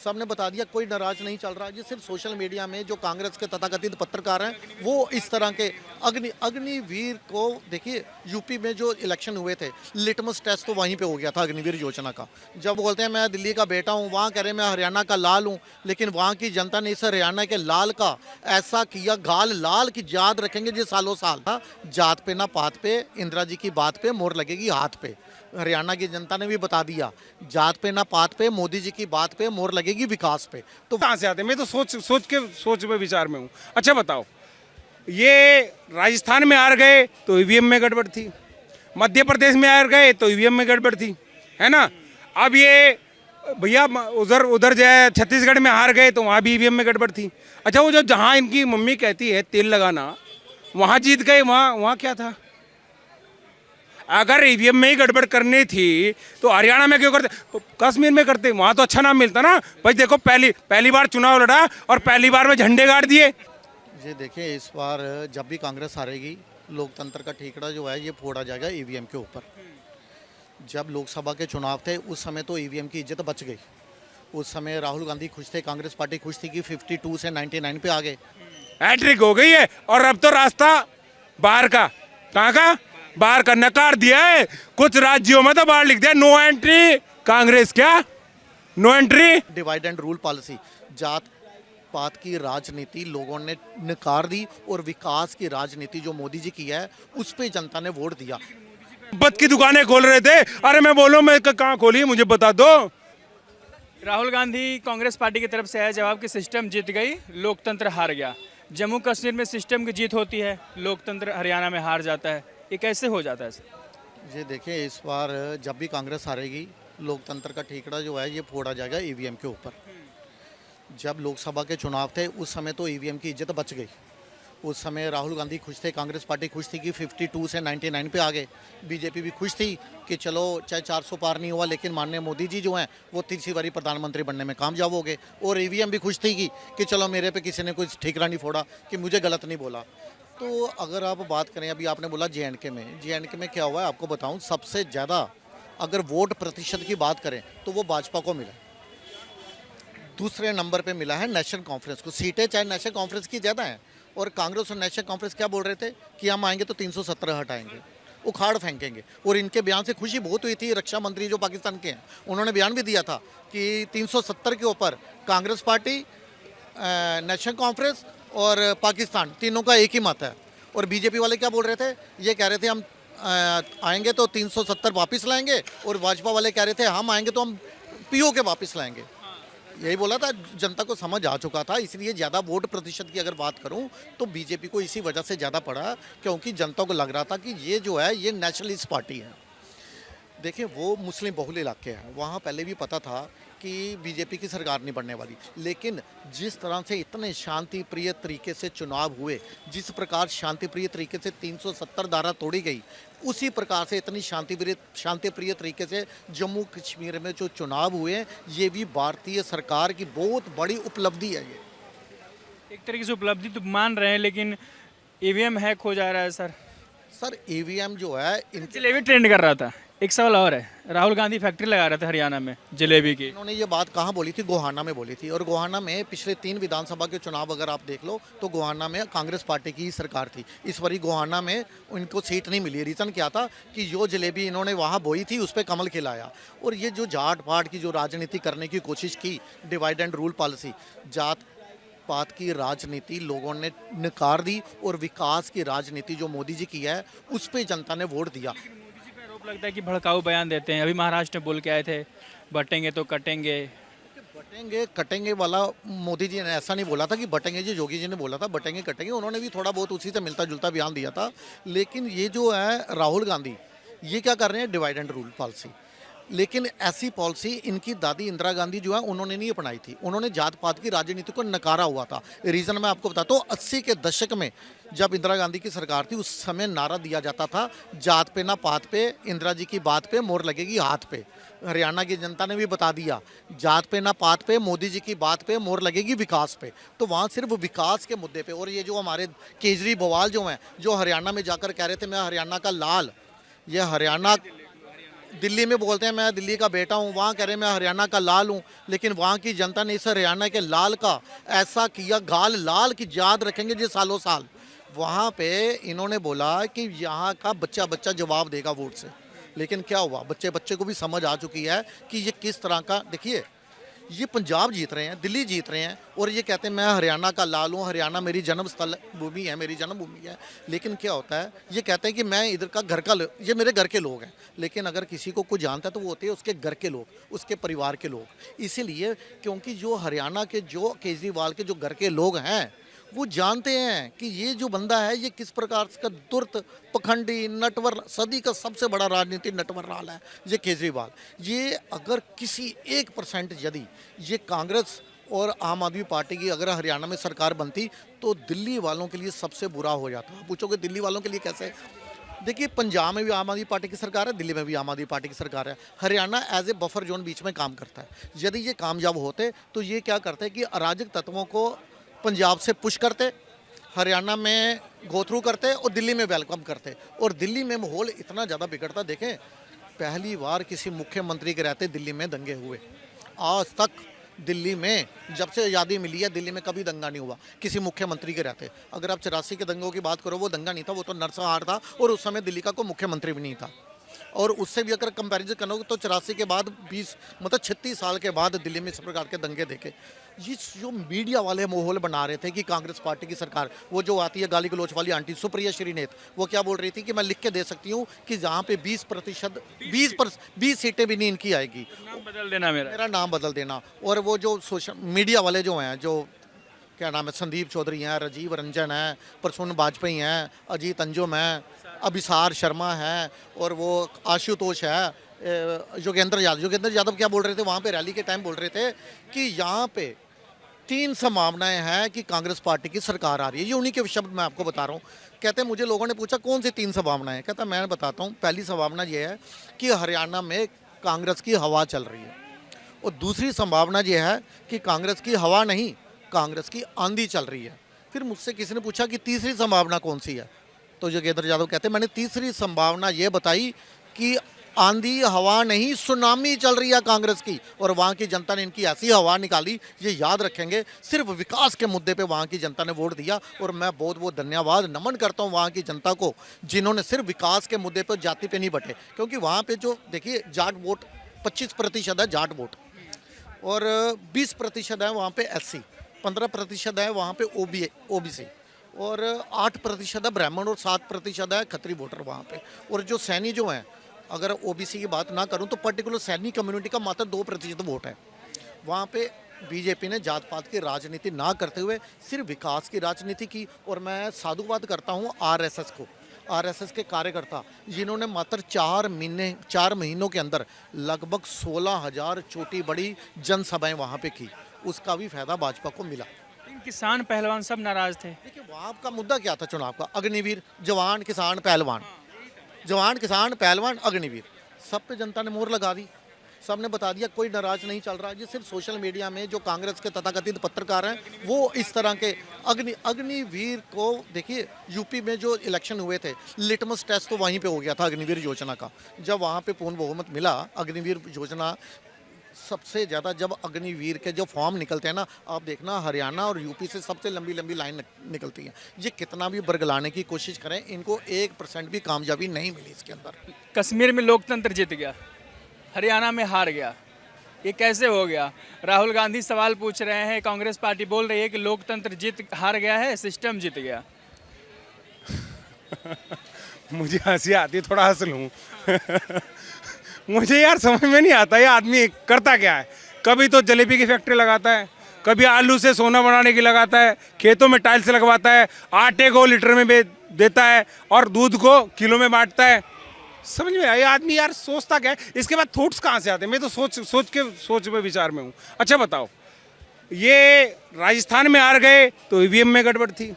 सबने बता दिया, कोई नाराज नहीं चल रहा। ये सिर्फ सोशल मीडिया में जो कांग्रेस के तथाकथित पत्रकार हैं वो इस तरह के अग्निवीर को देखिए, यूपी में जो इलेक्शन हुए थे लिटमस टेस्ट तो वहीं पे हो गया था अग्निवीर योजना का। जब बोलते हैं मैं दिल्ली का बेटा हूँ, वहाँ कह रहे हैं मैं हरियाणा का लाल हूँ, लेकिन वहाँ की जनता ने इस हरियाणा के लाल का ऐसा किया, गाल लाल की याद रखेंगे जी सालों साल। जात पे ना पात पे, इंदिरा जी की बात पे मोहर लगेगी हाथ पे। हरियाणा की जनता ने भी बता दिया, जात पे ना पात पे, मोदी जी की बात पे मोहर लगेगी विकास पे। तो कहाँ से आते? मैं तो सोच में विचार में हूँ। अच्छा बताओ, ये राजस्थान में हार गए तो ईवीएम में गड़बड़ थी, मध्य प्रदेश में हार गए तो ईवीएम में गड़बड़ थी, है ना। अब ये भैया उधर उधर जो है छत्तीसगढ़ में हार गए तो वहाँ भी ईवीएम में गड़बड़ थी। अच्छा वो जो जहाँ इनकी मम्मी कहती है तेल लगाना, वहाँ जीत गए, वहाँ क्या था? अगर ईवीएम में ही गड़बड़ करनी थी तो हरियाणा में क्यों करते, कश्मीर में करते, वहाँ तो अच्छा नाम मिलता ना भाई। देखो पहली बार चुनाव लड़ा और पहली बार में झंडे गाड़ दिए। ये देखिए, इस बार जब भी कांग्रेस हारेगी लोकतंत्र का ठीकरा जो है ये फोड़ा जाएगा ईवीएम के ऊपर। जब लोकसभा के चुनाव थे उस समय तो ईवीएम की इज्जत बच गई। उस समय राहुल गांधी खुश थे, कांग्रेस पार्टी खुश थी कि 52 से 99 पे आ गए। हैट्रिक हो गई है और अब तो रास्ता बाहर का, कहाँ का, बाहर का नकार दिया है। कुछ राज्यों में तो बाहर लिख दिया नो एंट्री, कांग्रेस क्या no entry. Divide and rule policy, जात पात की राजनीति लोगों ने नकार दी और विकास की राजनीति जो मोदी जी की है उस पे जनता ने वोट दिया। बद की दुकानें खोल रहे थे, अरे मैं बोलूं मैं कहाँ खोली मुझे बता दो। राहुल गांधी कांग्रेस पार्टी की तरफ से आया जवाब कि सिस्टम जीत गई, लोकतंत्र हार गया। जम्मू कश्मीर में सिस्टम की जीत होती है, लोकतंत्र हरियाणा में हार जाता है, ये कैसे हो जाता है? ये देखिए, इस बार जब भी कांग्रेस हारेगी लोकतंत्र का ठीकरा जो है ये फोड़ा जाएगा ईवीएम के ऊपर। जब लोकसभा के चुनाव थे उस समय तो ईवीएम की इज्जत बच गई। उस समय राहुल गांधी खुश थे, कांग्रेस पार्टी खुश थी कि 52 से 99 पे आ गए। बीजेपी भी खुश थी कि चलो चाहे 400 पार नहीं हुआ लेकिन माननीय मोदी जी जो हैं वो तीसरी बारी प्रधानमंत्री बनने में कामयाब हो गए। और ईवीएम भी खुश थी कि चलो मेरे पे किसी ने कुछ ठीकरा नहीं फोड़ा, कि मुझे गलत नहीं बोला। तो अगर आप बात करें, अभी आपने बोला जे एंड के में क्या हुआ है आपको बताऊँ। सबसे ज़्यादा अगर वोट प्रतिशत की बात करें तो वो भाजपा को मिला। दूसरे नंबर पे मिला है नेशनल कॉन्फ्रेंस को। सीटें चाहे नेशनल कॉन्फ्रेंस की ज़्यादा हैं, और कांग्रेस और नेशनल कॉन्फ्रेंस क्या बोल रहे थे कि हम आएंगे तो 317 हटाएंगे, उखाड़ फेंकेंगे। और इनके बयान से खुशी बहुत हुई थी। रक्षा मंत्री जो पाकिस्तान के हैं उन्होंने बयान भी दिया था कि 370 के ऊपर कांग्रेस पार्टी, नेशनल कॉन्फ्रेंस और पाकिस्तान तीनों का एक ही मत है। और बीजेपी वाले क्या बोल रहे थे, ये कह रहे थे हम आएंगे तो 370 वापस लाएंगे, और भाजपा वाले कह रहे थे हम आएंगे तो हम पीओ के वापस लाएंगे। यही बोला था, जनता को समझ आ चुका था। इसलिए ज़्यादा वोट प्रतिशत की अगर बात करूं तो बीजेपी को इसी वजह से ज़्यादा पड़ा, क्योंकि जनता को लग रहा था कि ये जो है ये नेशनलिस्ट पार्टी है। देखिए, वो मुस्लिम बहुल इलाके हैं, वहाँ पहले भी पता था कि बीजेपी की सरकार नहीं बनने वाली। लेकिन जिस तरह से इतने शांति प्रिय तरीके से चुनाव हुए, जिस प्रकार शांति प्रिय तरीके से 370 धारा तोड़ी गई, उसी प्रकार से इतनी शांति प्रिय तरीके से जम्मू कश्मीर में जो चुनाव हुए, ये भी भारतीय सरकार की बहुत बड़ी उपलब्धि है। ये एक तरीके से उपलब्धि तो मान रहे हैं, लेकिन ईवीएम हैक हो जा रहा है सर ईवीएम जो है जलेबी ट्रेंड कर रहा था। एक सवाल और है, राहुल गांधी फैक्ट्री लगा रहे थे हरियाणा में जलेबी की। इन्होंने ये बात कहाँ बोली थी? गोहाना में बोली थी। और गोहाना में पिछले 3 विधानसभा के चुनाव अगर आप देख लो तो गोहाना में कांग्रेस पार्टी की ही सरकार थी। इस बारी गोहाना में उनको सीट नहीं मिली। रीज़न क्या था कि जो जलेबी इन्होंने वहाँ बोई थी उस पर कमल खिलाया। और ये जो जाट पाट की जो राजनीति करने की कोशिश की, डिवाइड एंड रूल पॉलिसी, जात पात की राजनीति लोगों ने नकार दी, और विकास की राजनीति जो मोदी जी की है उस पर जनता ने वोट दिया। आरोप लगता है कि भड़काऊ बयान देते हैं। अभी महाराष्ट्र में बोल के आए थे बटेंगे तो कटेंगे। बटेंगे कटेंगे वाला मोदी जी ने ऐसा नहीं बोला था कि बटेंगे जी, योगी जी ने बोला था बटेंगे कटेंगे। उन्होंने भी थोड़ा बहुत उसी से मिलता जुलता बयान दिया था। लेकिन ये जो है राहुल गांधी, ये क्या कर रहे हैं? Divide and rule policy. लेकिन ऐसी पॉलिसी इनकी दादी इंदिरा गांधी जो है उन्होंने नहीं अपनाई थी। उन्होंने जात पात की राजनीति को नकारा हुआ था। रीज़न मैं आपको बताता हूँ, 80 के दशक में जब इंदिरा गांधी की सरकार थी उस समय नारा दिया जाता था, जात पे ना पात पे, इंदिरा जी की बात पे मोहर लगेगी हाथ पे। हरियाणा की जनता ने भी बता दिया, जात पे ना पात पे, मोदी जी की बात पे मोहर लगेगी विकास पे। तो वहाँ सिर्फ विकास के मुद्दे पे। और ये जो हमारे केजरीवाल जो हैं, जो हरियाणा में जाकर कह रहे थे मैं हरियाणा का लाल, ये हरियाणा दिल्ली में बोलते हैं मैं दिल्ली का बेटा हूँ, वहाँ कह रहे हैं मैं हरियाणा का लाल हूँ, लेकिन वहाँ की जनता ने इस हरियाणा के लाल का ऐसा किया, गाल लाल की याद रखेंगे जी सालों साल। वहाँ पे इन्होंने बोला कि यहाँ का बच्चा बच्चा जवाब देगा वोट से, लेकिन क्या हुआ, बच्चे बच्चे को भी समझ आ चुकी है कि ये किस तरह का। देखिए ये पंजाब जीत रहे हैं, दिल्ली जीत रहे हैं, और ये कहते हैं मैं हरियाणा का लाल हूँ, हरियाणा मेरी जन्म स्थल भूमि है, मेरी जन्मभूमि है। लेकिन क्या होता है, ये कहते हैं कि मैं इधर का घर का ये मेरे घर के लोग हैं, लेकिन अगर किसी को कुछ जानता है तो वो होते हैं उसके घर के लोग, उसके परिवार के लोग। इसीलिए क्योंकि जो हरियाणा के जो केजरीवाल के जो घर के लोग हैं वो जानते हैं कि ये जो बंदा है ये किस प्रकार का धूर्त, पखंडी, नटवर, सदी का सबसे बड़ा राजनीतिक नटवर रहा है ये केजरीवाल। ये अगर किसी 1% यदि ये कांग्रेस और आम आदमी पार्टी की अगर हरियाणा में सरकार बनती तो दिल्ली वालों के लिए सबसे बुरा हो जाता। पूछोगे दिल्ली वालों के लिए कैसे? देखिए पंजाब में भी आम आदमी पार्टी की सरकार है, दिल्ली में भी आम आदमी पार्टी की सरकार है। Haryana as a buffer zone बीच में काम करता है। यदि ये कामयाब होते तो ये क्या करते कि अराजक तत्वों को पंजाब से पुश करते, हरियाणा में गो थ्रू करते और दिल्ली में वेलकम करते, और दिल्ली में माहौल इतना ज़्यादा बिगड़ता। देखें पहली बार किसी मुख्यमंत्री के रहते दिल्ली में दंगे हुए। आज तक दिल्ली में जब से आज़ादी मिली है दिल्ली में कभी दंगा नहीं हुआ किसी मुख्यमंत्री के रहते। अगर आप 84 के दंगों की बात करो वो दंगा नहीं था, वो तो नरसंहार था, और उस समय दिल्ली का कोई मुख्यमंत्री भी नहीं था। और उससे भी अगर कंपैरिजन करोगे तो 84 के बाद 36 साल के बाद दिल्ली में इस प्रकार के दंगे देखे। ये जो मीडिया वाले माहौल बना रहे थे कि कांग्रेस पार्टी की सरकार, वो जो आती है गाली गलोच वाली आंटी सुप्रिया श्रीनेत, वो क्या बोल रही थी कि मैं लिख के दे सकती हूँ कि जहाँ पे 20 सीटें भी नहीं इनकी आएगी, नाम बदल देना मेरा नाम बदल देना। और वो जो सोशल मीडिया वाले जो हैं, जो क्या नाम है, संदीप चौधरी हैं, राजीव रंजन हैं, प्रसून बाजपेयी हैं, अजीत अंजुम हैं, अभिसार शर्मा है, और वो आशुतोष है, योगेंद्र यादव क्या बोल रहे थे वहाँ पे रैली के टाइम, बोल रहे थे कि यहाँ पे 3 संभावनाएं हैं कि कांग्रेस पार्टी की सरकार आ रही है। ये उन्हीं के शब्द मैं आपको बता रहा हूँ। कहते हैं मुझे लोगों ने पूछा कौन सी 3 संभावनाएं हैं, कहता मैं बताता हूँ। पहली संभावना ये है कि हरियाणा में कांग्रेस की हवा चल रही है, और दूसरी संभावना ये है कि कांग्रेस की हवा नहीं, कांग्रेस की आंधी चल रही है। फिर मुझसे किसी ने पूछा कि तीसरी संभावना कौन सी है, तो योगेंद्र यादव कहते हैं मैंने तीसरी संभावना ये बताई कि आंधी हवा नहीं, सुनामी चल रही है कांग्रेस की, और वहाँ की जनता ने इनकी ऐसी हवा निकाली, ये याद रखेंगे। सिर्फ विकास के मुद्दे पे वहाँ की जनता ने वोट दिया, और मैं बहुत बहुत धन्यवाद नमन करता हूँ वहाँ की जनता को जिन्होंने सिर्फ विकास के मुद्दे पर जाति पे नहीं बटे। क्योंकि वहाँ पे जो देखिए जाट वोट 25% है जाट वोट, और 20% है वहाँ पे SC, 15% है वहाँ पे OBC, और 8% है ब्राह्मण, और 7% है खत्री वोटर वहाँ पे। और जो सैनी जो हैं, अगर OBC की बात ना करूं तो पर्टिकुलर सैनी कम्युनिटी का मात्र 2% वोट है वहाँ पे। बीजेपी ने जात पात की राजनीति ना करते हुए सिर्फ विकास की राजनीति की। और मैं साधुवाद करता हूँ RSS को, RSS के कार्यकर्ता जिन्होंने मात्र 4 महीनों के अंदर लगभग 16,000 छोटी बड़ी जनसभाएं वहाँ पे की, उसका भी फायदा भाजपा को मिला। किसान पहलवान सब नाराज थे। देखिए वहाँ का मुद्दा क्या था चुनाव का, अग्निवीर, जवान किसान पहलवान, जवान किसान पहलवान अग्निवीर, सब पे जनता ने मोहर लगा दी, सबने बता दिया कोई नाराज नहीं चल रहा। ये सिर्फ सोशल मीडिया में जो कांग्रेस के तथाकथित पत्रकार हैं वो इस तरह के अग्निवीर को, देखिए यूपी में जो इलेक्शन हुए थे लिटमस टेस्ट तो वहीं पे हो गया था अग्निवीर योजना का। जब वहाँ पे पूर्ण बहुमत मिला, अग्निवीर योजना सबसे ज़्यादा, जब अग्निवीर के जो फॉर्म निकलते हैं ना, आप देखना हरियाणा और यूपी से सबसे लंबी लंबी लाइन निकलती है। ये कितना भी बरगलाने की कोशिश करें, इनको 1% भी कामयाबी नहीं मिली इसके अंदर। कश्मीर में लोकतंत्र जीत गया, हरियाणा में हार गया, ये कैसे हो गया? राहुल गांधी सवाल पूछ रहे हैं, कांग्रेस पार्टी बोल रही है कि लोकतंत्र हार गया है, सिस्टम जीत गया। मुझे हंसी आती है, थोड़ा हंस लूँ। मुझे यार समझ में नहीं आता ये आदमी करता क्या है। कभी तो जलेबी की फैक्ट्री लगाता है, कभी आलू से सोना बनाने की लगाता है, खेतों में टाइल्स लगवाता है, आटे को लीटर में देता है और दूध को किलो में बांटता है। समझ में आया आदमी यार सोचता क्या है। इसके बाद थॉट्स कहाँ से आते हैं? मैं तो सोच में विचार में हूँ। अच्छा बताओ, ये राजस्थान में हार गए तो ईवीएम में गड़बड़ थी,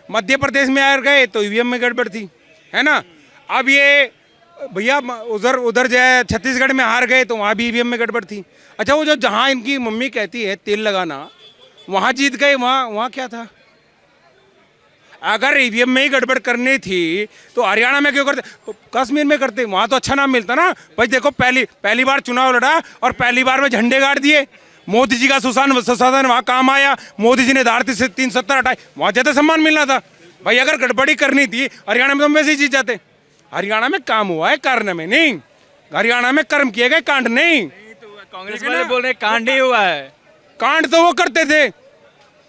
मध्य प्रदेश में हार गए तो ईवीएम में गड़बड़ थी, है ना। अब ये भैया उधर जो है छत्तीसगढ़ में हार गए तो वहाँ भी ईवीएम में गड़बड़ थी। अच्छा वो जो जहाँ इनकी मम्मी कहती है तेल लगाना, वहाँ जीत गए, वहाँ क्या था? अगर ईवीएम में ही गड़बड़ करनी थी तो हरियाणा में क्यों करते, कश्मीर में करते, वहां तो अच्छा नाम मिलता ना भाई। देखो पहली बार चुनाव लड़ा और पहली बार में झंडे गाड़ दिए। मोदी जी का सुशासन वहां काम आया, मोदी जी ने धारती से 370 हटाई, वहां ज्यादा सम्मान मिलना था भाई। अगर गड़बड़ी करनी थी हरियाणा में तो हम वैसे ही जीत जाते। हरियाणा में काम हुआ है कारण में नहीं, हरियाणा में कर्म किए गए, कांड नहीं। कांग्रेस वाले बोल रहे हैं कांड ही हुआ है। कांड तो वो करते थे,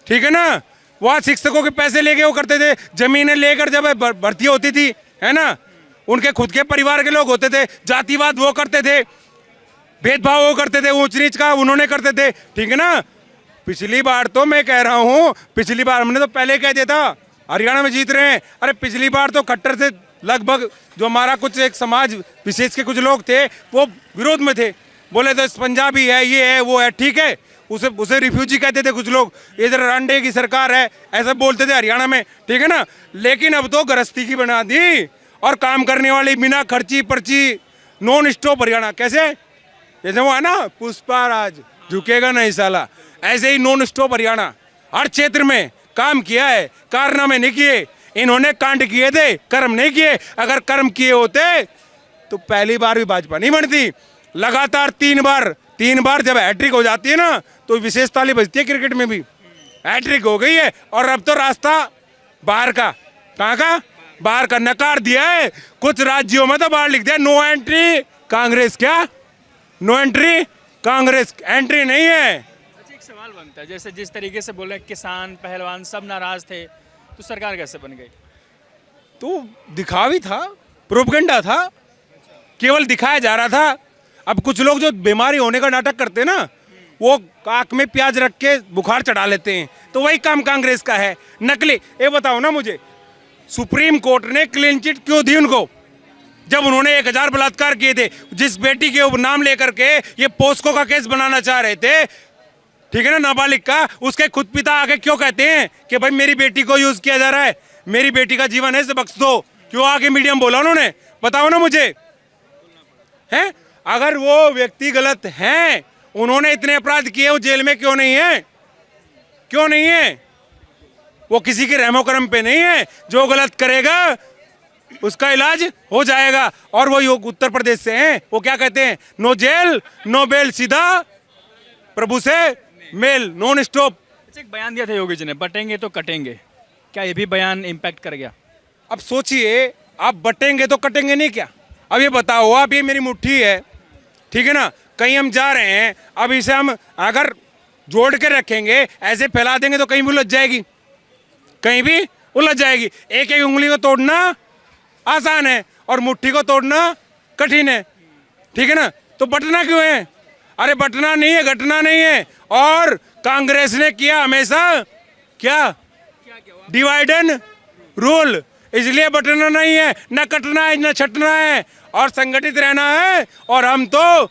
ठीक है ना, वहाँ शिक्षकों के पैसे लेके वो करते थे, जमीनें लेकर जब भर्ती होती थी, है ना, उनके खुद के परिवार के लोग होते थे, जातिवाद वो करते थे, भेदभाव वो करते थे, ऊंच नीच का उन्होंने करते थे, ठीक है ना। पिछली बार तो मैं कह रहा हूँ, पिछली बार हमने तो पहले कह दिया था हरियाणा में जीत रहे हैं। अरे पिछली बार तो खट्टर से लगभग जो हमारा कुछ एक समाज विशेष के कुछ लोग थे वो विरोध में थे, बोले तो पंजाबी है, ये है, वो है, ठीक है, उसे रिफ्यूजी कहते थे कुछ लोग, इधर अंडे की सरकार है ऐसा बोलते थे हरियाणा में, ठीक है ना। लेकिन अब तो गृहस्थी की बना दी और काम करने वाली बिना खर्ची पर्ची नॉन स्टॉप हरियाणा। कैसे, जैसे वो है ना पुष्पा राज झुकेगा नहीं साला, ऐसे ही नॉन स्टॉप हरियाणा। हर क्षेत्र में काम किया है, कारनामे नहीं किए, इन्होंने कांड किए थे, कर्म नहीं किए। अगर कर्म किए होते तो पहली बार भी भाजपा नहीं बनती। लगातार तीन बार जब हैट्रिक हो जाती है ना तो विशेष ताली बजती है। क्रिकेट में भी हैट्रिक हो गई है और अब तो रास्ता बाहर का, कहाँ का, बाहर का नकार दिया है। कुछ राज्यों में तो बाहर लिख दिया नो एंट्री कांग्रेस, क्या नो एंट्री कांग्रेस, एंट्री नहीं है। अच्छा, एक सवाल बनता है, जैसे जिस तरीके से बोले किसान पहलवान सब नाराज थे तो सरकार कैसे बन गई? तो दिखावी था, प्रोपगेंडा था, केवल दिखाया जा रहा था। अब कुछ लोग जो बीमारी होने का नाटक करते हैं ना, वो आंख में प्याज रख के बुखार चढ़ा लेते हैं, तो वही काम कांग्रेस का है, नकली। ये बताओ ना मुझे, सुप्रीम कोर्ट ने क्लीन चिट क्यों दी उनको जब उन्होंने 1000 बलात्कार किए थे? जिस बेटी के नाम लेकर के ये पोस्को का केस बनाना चाह रहे थे, ठीक है ना, नाबालिग का, उसके खुद पिता आके क्यों कहते हैं कि भाई मेरी बेटी को यूज किया जा रहा है, मेरी बेटी का जीवन है, इसे बख्श दो? क्यों आके मीडियम बोला उन्होंने? बताओ ना मुझे, हैं? अगर वो व्यक्ति गलत हैं, उन्होंने इतने अपराध किए, वो जेल में क्यों नहीं है? क्यों नहीं है? वो किसी के रहमो करम पे नहीं है, जो गलत करेगा उसका इलाज हो जाएगा। और वो उत्तर प्रदेश से हैं, वो क्या कहते हैं, नो जेल नो बेल, सीधा प्रभु से मेल, नॉन स्टॉप। एक बयान दिया था योगी जी ने, बटेंगे तो कटेंगे, क्या ये भी बयान इम्पैक्ट कर गया? अब सोचिए, आप बटेंगे तो कटेंगे नहीं क्या? अब ये बताओ, आप ये मेरी मुट्ठी है, ठीक है ना, कहीं हम जा रहे हैं, अब इसे हम अगर जोड़ के रखेंगे, ऐसे फैला देंगे तो कहीं भी उलझ जाएगी, कहीं भी उलझ जाएगी। एक एक उंगली को तोड़ना आसान है और मुट्ठी को तोड़ना कठिन है, ठीक है ना। तो बटना क्यों है? अरे बटना नहीं है, घटना नहीं है। और कांग्रेस ने किया हमेशा क्या, डिवाइड एंड रूल, इसलिए बटना नहीं है, न कटना है, न छटना है, और संगठित रहना है। और हम तो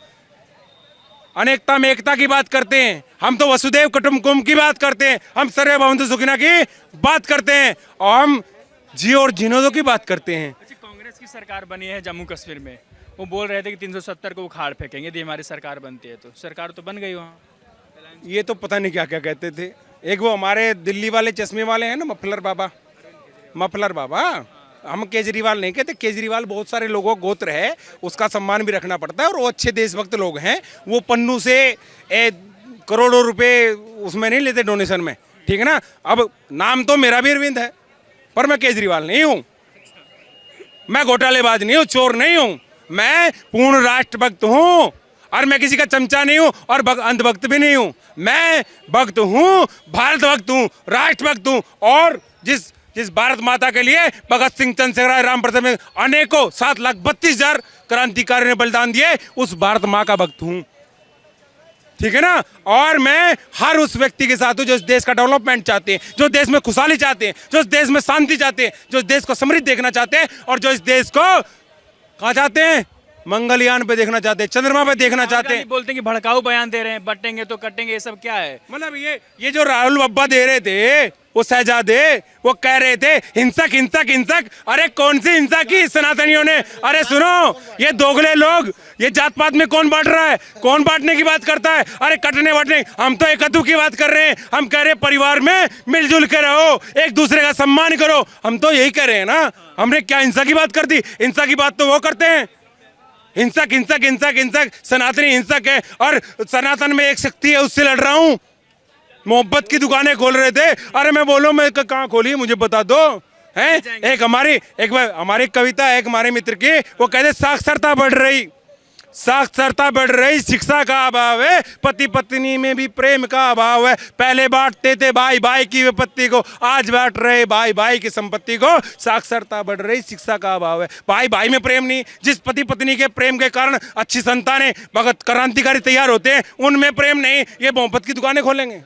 अनेकता में एकता की बात करते हैं, हम तो वसुदेव कुटुंबकम की बात करते हैं, हम सर्वे भवन्तु सुखिनः की बात करते हैं, और हम जियो और जिनोदो की बात करते हैं। अच्छा, कांग्रेस की सरकार बनी है जम्मू कश्मीर में, वो बोल रहे थे कि 370 को उखाड़ फेंकेंगे यदि हमारी सरकार बनती है, तो सरकार तो बन गई वहाँ। ये तो पता नहीं क्या क्या कहते थे। एक वो हमारे दिल्ली वाले चश्मे वाले हैं ना, मफलर बाबा, मफलर बाबा, हम केजरीवाल नहीं कहते, केजरीवाल बहुत सारे लोगों का गोत्र है, उसका सम्मान भी रखना पड़ता है, और वो अच्छे देशभक्त लोग हैं। वो पन्नू से करोड़ों रुपए उसमें नहीं लेते डोनेशन में, ठीक है ना। अब नाम तो मेरा भी अरविंद है, पर मैं केजरीवाल नहीं हूँ, मैं घोटालेबाज नहीं हूँ, चोर नहीं हूँ, मैं पूर्ण राष्ट्रभक्त हूँ, और मैं किसी का चमचा नहीं हूँ और अंधभक्त भी नहीं हूँ। मैं भक्त हूँ, भारत भक्त हूँ, राष्ट्रभक्त हूँ, और जिस भारत माता के लिए भगत सिंह, चंद्रशेखर, राम प्रसाद में अनेकों 7,32,000 क्रांतिकारियों ने बलिदान दिए, उस भारत माँ का भक्त हूँ, ठीक है ना। और मैं हर उस व्यक्ति के साथ हूँ जो इस देश का डेवलपमेंट चाहते हैं, जो देश में खुशहाली चाहते हैं, जो इस देश में शांति चाहते हैं, जो इस देश को समृद्ध देखना चाहते हैं, और जो इस देश को कहाँ चाहते हैं, मंगलयान पे देखना चाहते हैं, चंद्रमा पे देखना चाहते हैं। बोलते हैं कि भड़काऊ बयान दे रहे हैं, बटेंगे तो कटेंगे, ये सब क्या है? मतलब ये जो राहुल बाबा दे रहे थे, वो शहजादे वो कह रहे थे हिंसक हिंसक हिंसक। अरे कौन सी हिंसा की सनातनियों ने? अरे सुनो, ये दोगले लोग, ये जात पात में कौन बांट रहा है? कौन बांटने की बात करता है? अरे कटने बांटने, हम तो एकत्व की बात कर रहे हैं। हम कह रहे हैं परिवार में मिलजुल के रहो, एक दूसरे का सम्मान करो। हम तो यही कह रहे हैं ना। हमने क्या हिंसा की बात कर दी? हिंसा की बात तो वो करते हैं। हिंसक हिंसक हिंसक हिंसक, सनातनी हिंसक है और सनातन में एक शक्ति है, उससे लड़ रहा हूं। मोहब्बत की दुकानें खोल रहे थे। अरे मैं बोलो, मैं कहाँ खोली मुझे बता दो। हैं एक हमारी कविता है, एक हमारे मित्र की, वो कहते साक्षरता बढ़ रही, साक्षरता बढ़ रही, शिक्षा का अभाव है, पति पत्नी में भी प्रेम का अभाव है। पहले बांटते थे भाई भाई की विपत्ति को, आज बांट रहे भाई भाई की संपत्ति को। साक्षरता बढ़ रही, शिक्षा का अभाव है, भाई भाई में प्रेम नहीं। जिस पति पत्नी के प्रेम के कारण अच्छी संतानें, भगत क्रांतिकारी तैयार होते हैं, उनमें प्रेम नहीं। ये मोहब्बत की दुकानें खोलेंगे।